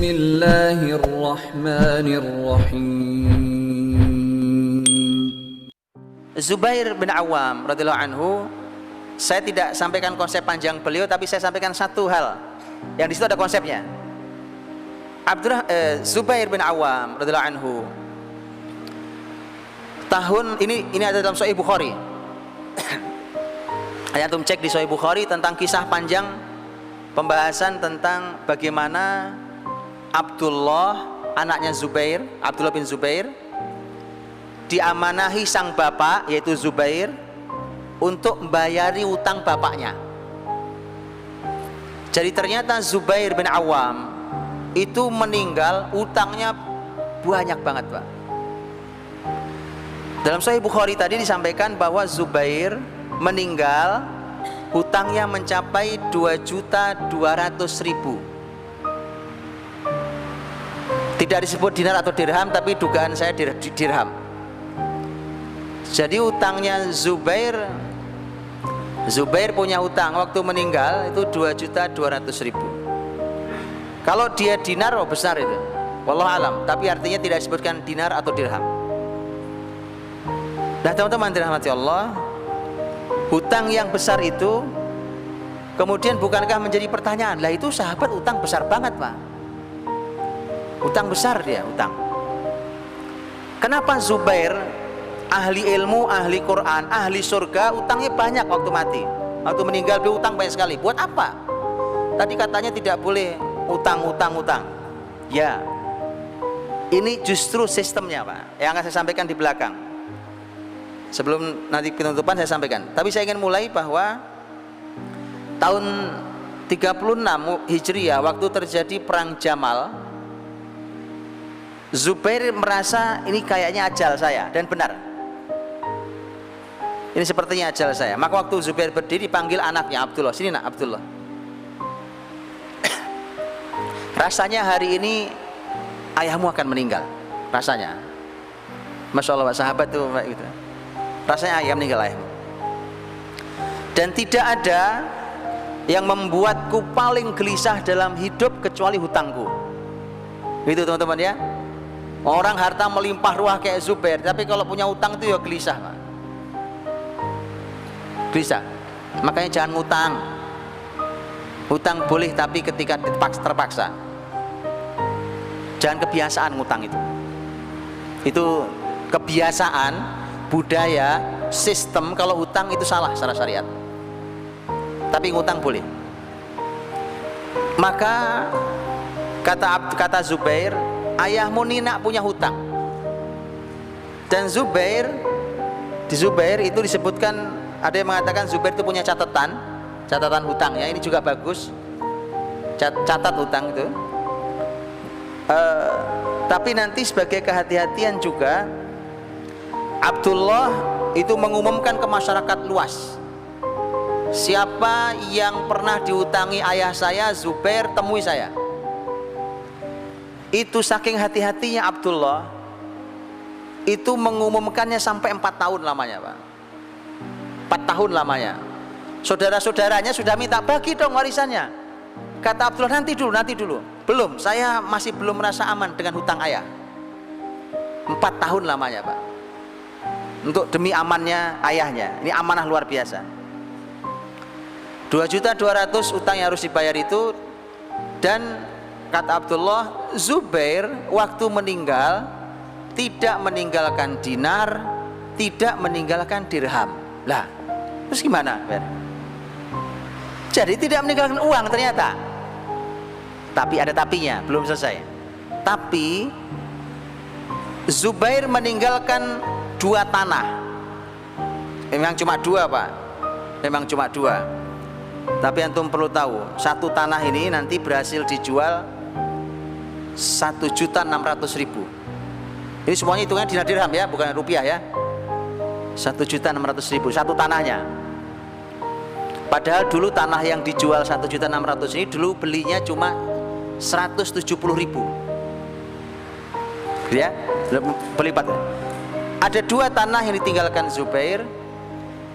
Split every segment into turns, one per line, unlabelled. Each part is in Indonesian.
Bismillahirrahmanirrahim.
Zubair bin Awam radhiyallahu anhu, saya tidak sampaikan konsep panjang beliau, tapi saya sampaikan satu hal yang di situ ada konsepnya. Zubair bin Awam radhiyallahu anhu, tahun ini ada dalam Sahih Bukhari. Antum cek di Sahih Bukhari tentang kisah panjang pembahasan tentang bagaimana Abdullah anaknya Zubair, Abdullah bin Zubair, diamanahi sang bapak yaitu Zubair untuk membayari utang bapaknya. Jadi ternyata Zubair bin Awam itu meninggal utangnya banyak banget, Pak. Dalam Sahih Bukhari tadi disampaikan bahwa Zubair meninggal hutangnya mencapai 2.200.000. Tidak disebut dinar atau dirham, tapi dugaan saya dirham. Jadi utangnya Zubair punya utang waktu meninggal itu 2.200.000. Kalau dia dinar, oh besar itu, wallahu alam, tapi artinya tidak disebutkan dinar atau dirham. Nah teman-teman dirahmati Allah, hutang yang besar itu kemudian bukankah menjadi pertanyaan, lah itu sahabat utang besar banget, Pak. Utang besar dia, utang. Kenapa Zubair, ahli ilmu, ahli Quran, ahli surga, utangnya banyak waktu mati, waktu meninggal dia utang banyak sekali. Buat apa? Tadi katanya tidak boleh utang. Ya, ini justru sistemnya, Pak, yang akan saya sampaikan di belakang. Sebelum nanti penutupan saya sampaikan. Tapi saya ingin mulai bahwa tahun 36 Hijriah waktu terjadi perang Jamal, Zubair merasa ini kayaknya ajal saya, dan benar. Ini sepertinya ajal saya. Maka waktu Zubair berdiri dipanggil anaknya Abdullah, sini nak Abdullah. Rasanya hari ini ayahmu akan meninggal. Rasanya, Masya Allah, sahabat tuh gitu. Rasanya ayah meninggal, ayahmu. Dan tidak ada yang membuatku paling gelisah dalam hidup kecuali hutangku. Gitu teman-teman ya. Orang harta melimpah ruah kayak Zubair, tapi kalau punya utang itu ya gelisah, Pak. Gelisah. Makanya jangan ngutang. Hutang boleh, tapi ketika terpaksa. Jangan kebiasaan ngutang itu. Itu kebiasaan, budaya, sistem. Kalau hutang itu salah secara syariat. Tapi ngutang boleh. Maka kata Zubair, ayahmu Nina punya hutang. Dan Zubair itu disebutkan, ada yang mengatakan Zubair itu punya catatan hutang ya. Ini juga bagus, catat hutang itu. Tapi nanti sebagai kehati-hatian juga, Abdullah itu mengumumkan ke masyarakat luas, siapa yang pernah diutangi ayah saya Zubair, temui saya. Itu saking hati-hatinya Abdullah, itu mengumumkannya sampai 4 tahun lamanya, Pak. 4 tahun lamanya. Saudara-saudaranya sudah minta, bagi dong warisannya. Kata Abdullah, nanti dulu. Belum, saya masih belum merasa aman dengan hutang ayah. 4 tahun lamanya, Pak. Untuk demi amannya ayahnya. Ini amanah luar biasa. 2.200.000 utang yang harus dibayar itu. Dan kata Abdullah, Zubair waktu meninggal tidak meninggalkan dinar, tidak meninggalkan dirham. Lah, terus gimana? Jadi tidak meninggalkan uang ternyata. Tapi ada tapinya, belum selesai. Tapi Zubair meninggalkan 2 tanah. Memang cuma 2, Pak. Memang cuma 2. Tapi antum perlu tahu, 1 tanah ini nanti berhasil dijual 1.600.000. Ini semuanya hitungannya dinar dirham ya, bukan rupiah ya. 1.600.000 satu tanahnya. Padahal dulu tanah yang dijual 1.600.000 ini dulu belinya cuma 170.000. Ya, berlipat. Ada 2 tanah yang ditinggalkan Zubair.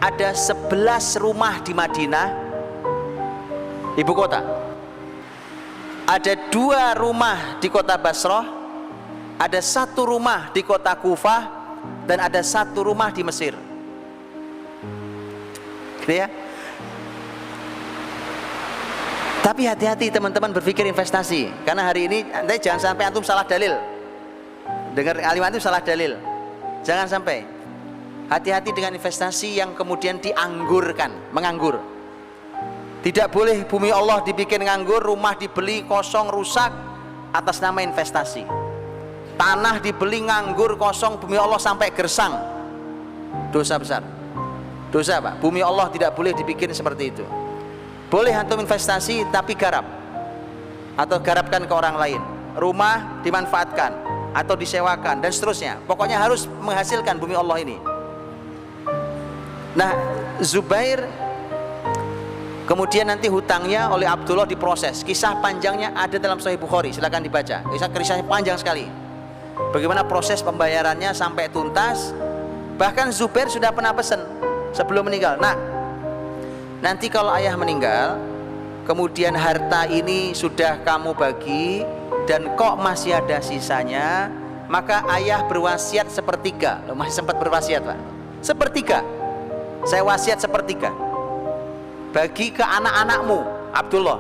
Ada 11 rumah di Madinah, ibu kota. Ada 2 rumah di kota Basrah, ada 1 rumah di kota Kufah, dan ada 1 rumah di Mesir. Gitu ya. Tapi hati-hati teman-teman berpikir investasi, karena hari ini nanti jangan sampai antum salah dalil. Dengar alim antum salah dalil. Jangan sampai. Hati-hati dengan investasi yang kemudian dianggurkan, menganggur. Tidak boleh bumi Allah dibikin nganggur, rumah dibeli kosong rusak atas nama investasi. Tanah dibeli nganggur kosong, bumi Allah sampai gersang. Dosa besar. Dosa Pak. Bumi Allah tidak boleh dibikin seperti itu. Boleh antum investasi tapi garap, atau garapkan ke orang lain. Rumah dimanfaatkan atau disewakan dan seterusnya. Pokoknya harus menghasilkan bumi Allah ini. Nah, Zubair kemudian nanti hutangnya oleh Abdullah diproses. Kisah panjangnya ada dalam Sahih Bukhari, silakan dibaca. Kisahnya panjang sekali. Bagaimana proses pembayarannya sampai tuntas. Bahkan Zubair sudah pernah pesan sebelum meninggal. Nah, nanti kalau ayah meninggal, kemudian harta ini sudah kamu bagi dan kok masih ada sisanya, maka ayah berwasiat sepertiga. Loh, masih sempat berwasiat Pak. Sepertiga. Saya wasiat sepertiga. Bagi ke anak-anakmu, Abdullah.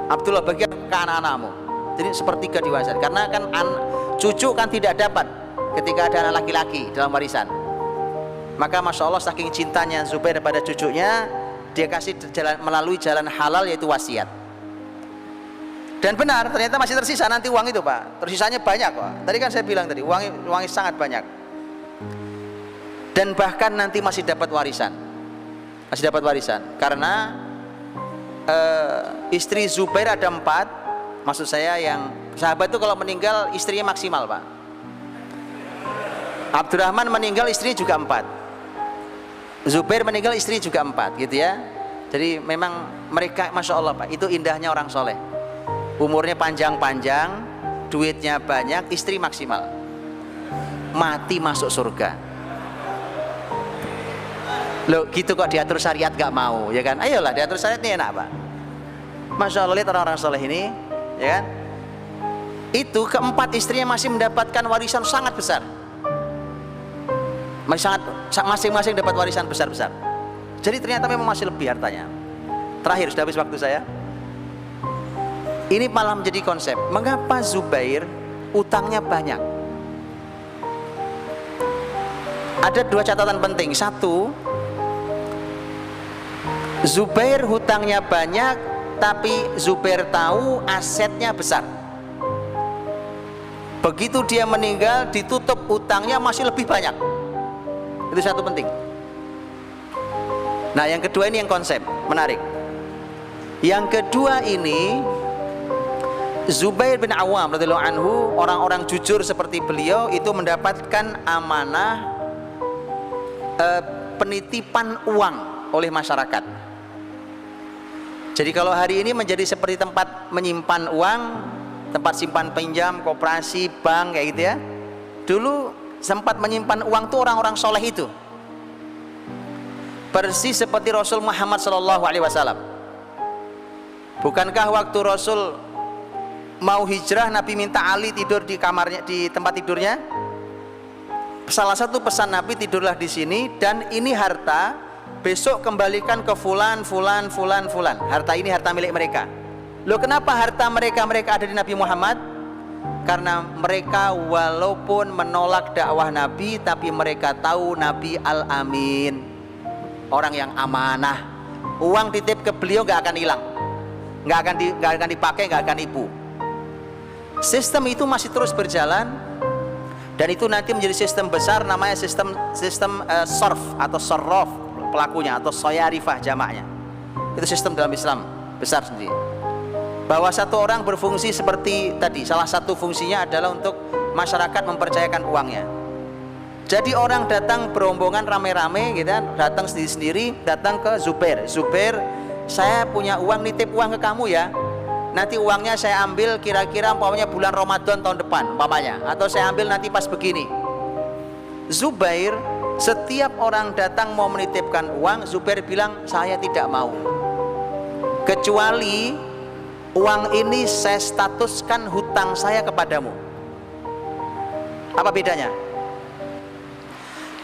Abdullah bagi ke anak-anakmu. Jadi sepertiga diwasiat. Karena kan cucu kan tidak dapat ketika ada anak laki-laki dalam warisan. Maka Masya Allah saking cintanya Zubair pada cucunya, dia kasih melalui jalan halal, yaitu wasiat. Dan benar, ternyata masih tersisa nanti uang itu Pak. Tersisanya banyak Pak. Tadi kan saya bilang tadi, uangnya sangat banyak. Dan bahkan nanti masih dapat warisan. Masih dapat warisan. Karena istri Zubair ada 4. Maksud saya yang sahabat itu kalau meninggal istrinya maksimal Pak. Abdurrahman meninggal istrinya juga 4. Zubair meninggal istri juga 4 gitu ya. Jadi memang mereka Masya Allah Pak, itu indahnya orang soleh. Umurnya panjang-panjang, duitnya banyak, istri maksimal. Mati masuk surga. Loh gitu kok diatur syariat gak mau, ya kan? Ayolah diatur syariat ini enak Pak. Masya Allah, lihat orang-orang soleh ini, ya kan? Itu keempat istrinya masih mendapatkan warisan sangat besar. Masing-masing dapat warisan besar-besar. Jadi ternyata memang masih lebih hartanya. Terakhir, sudah habis waktu saya. Ini malah menjadi konsep. Mengapa Zubair utangnya banyak? Ada 2 catatan penting. 1, Zubair hutangnya banyak, tapi Zubair tahu asetnya besar. Begitu dia meninggal, ditutup utangnya masih lebih banyak. Itu satu penting. Nah, yang kedua ini yang konsep menarik. Yang kedua ini, Zubair bin Awam radhiyallahu anhu, orang-orang jujur seperti beliau itu mendapatkan amanah penitipan uang oleh masyarakat. Jadi kalau hari ini menjadi seperti tempat menyimpan uang, tempat simpan pinjam, koperasi, bank kayak gitu ya. Dulu sempat menyimpan uang tuh orang-orang soleh itu. Persis seperti Rasul Muhammad SAW. Bukankah waktu Rasul mau hijrah, Nabi minta Ali tidur di kamarnya, di tempat tidurnya? Salah satu pesan Nabi, tidurlah di sini dan ini harta, besok kembalikan ke fulan. Harta ini harta milik mereka. Loh, kenapa harta mereka ada di Nabi Muhammad? Karena mereka walaupun menolak dakwah Nabi, tapi mereka tahu Nabi Al-Amin, orang yang amanah. Uang titip ke beliau gak akan hilang, gak akan dipakai, gak akan nipu. Sistem itu masih terus berjalan, dan itu nanti menjadi sistem besar, namanya sistem sorf atau sorrof pelakunya, atau soyarifah jamaknya. Itu sistem dalam Islam besar sendiri, bahwa satu orang berfungsi seperti tadi. Salah satu fungsinya adalah untuk masyarakat mempercayakan uangnya. Jadi orang datang berombongan rame-rame gitu kan, datang sendiri-sendiri, datang ke Zubair. Zubair, saya punya uang, nitip uang ke kamu ya. Nanti uangnya saya ambil kira-kira umpamanya bulan Ramadan tahun depan umpamanya, atau saya ambil nanti pas begini. Zubair, setiap orang datang mau menitipkan uang, Zubair bilang saya tidak mau, kecuali uang ini saya statuskan hutang saya kepadamu. Apa bedanya?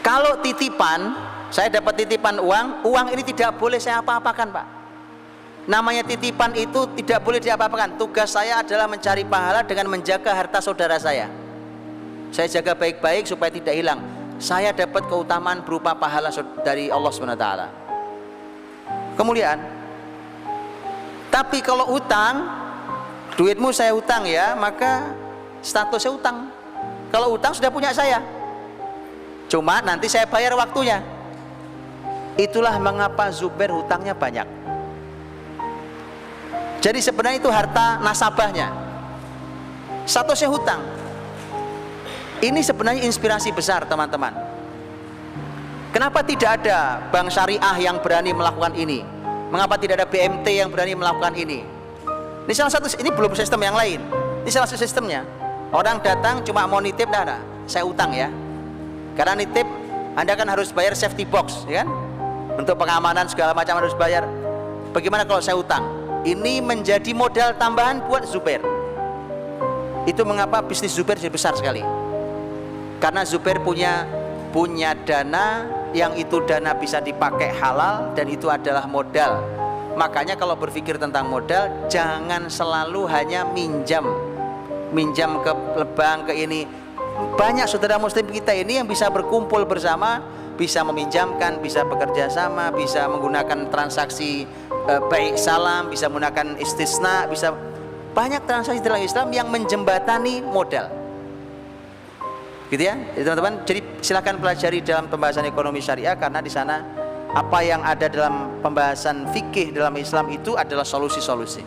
Kalau titipan, saya dapat titipan uang ini tidak boleh saya apa-apakan, Pak. Namanya titipan itu tidak boleh diapa-apakan. Tugas saya adalah mencari pahala dengan menjaga harta saudara saya. Saya jaga baik-baik supaya tidak hilang. Saya dapat keutamaan berupa pahala dari Allah SWT. Kemudian, tapi kalau utang, duitmu saya utang ya, maka statusnya utang. Kalau utang sudah punya saya, cuma nanti saya bayar waktunya. Itulah mengapa Zubair hutangnya banyak. Jadi sebenarnya itu harta nasabahnya, statusnya hutang. Ini sebenarnya inspirasi besar teman-teman. Kenapa tidak ada bank syariah yang berani melakukan ini? Mengapa tidak ada BMT yang berani melakukan ini? Ini salah satu, ini belum sistem yang lain. Ini salah satu sistemnya. Orang datang cuma mau nitip, nah, saya utang ya. Karena nitip, Anda kan harus bayar safety box, ya kan? Untuk pengamanan segala macam harus bayar. Bagaimana kalau saya utang? Ini menjadi modal tambahan buat Zubair. Itu mengapa bisnis Zubair jadi besar sekali. Karena Zubair punya dana, yang itu dana bisa dipakai halal dan itu adalah modal. Makanya kalau berpikir tentang modal, jangan selalu hanya minjam ke bank, ke ini. Banyak saudara muslim kita ini yang bisa berkumpul bersama, bisa meminjamkan, bisa bekerja sama, bisa menggunakan transaksi baik salam, bisa menggunakan istisna, bisa banyak transaksi dalam Islam yang menjembatani modal. Gitu ya, teman-teman. Jadi silakan pelajari dalam pembahasan ekonomi syariah, karena di sana apa yang ada dalam pembahasan fikih dalam Islam itu adalah solusi-solusi.